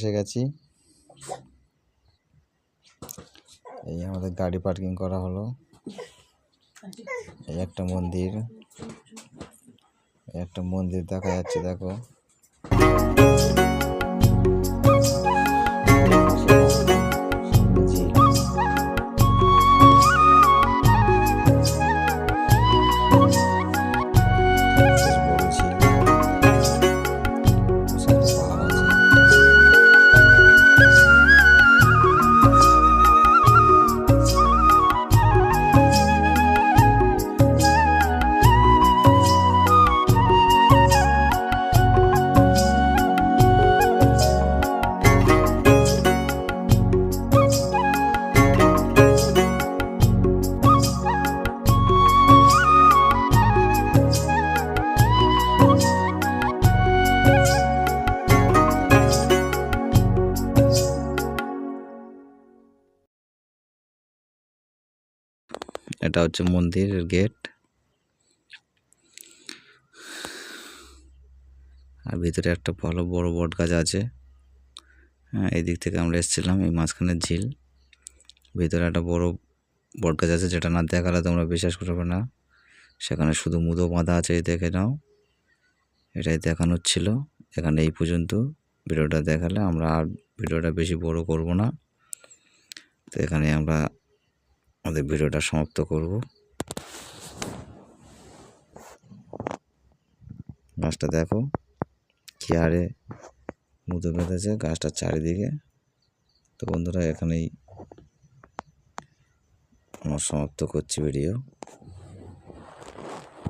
এসে গেছি। এই আমাদের গাড়ি পার্কিং করা হলো। এই একটা মন্দির দেখা যাচ্ছে, দেখো। এটা হচ্ছে মন্দিরের গেট। আর ভিতরে একটা ভালো বড় বট গাছ আছে। হ্যাঁ, এই দিক থেকে আমরা এসেছিলাম, এই মাঝখানের ঝিল। ভিতরে একটা বড় বট গাছ আছে, যেটা না দেখালে তোমরা বিশ্বাস করবে না। সেখানে শুধু মুদো বাঁধা আছে, দেখে নাও। এটাই দেখানোর ছিল। এখানে এই পর্যন্ত ভিডিওটা দেখালে আমরা আর ভিডিওটা বেশি বড় করব না। তো এখানে আমরা আমাদের ভিডিওটা সমাপ্ত করব। গাছটা দেখো কি হারে মুদো বেঁধেছে গাছটার চারিদিকে। তো বন্ধুরা, এখানেই আমার সমাপ্ত করছি ভিডিও।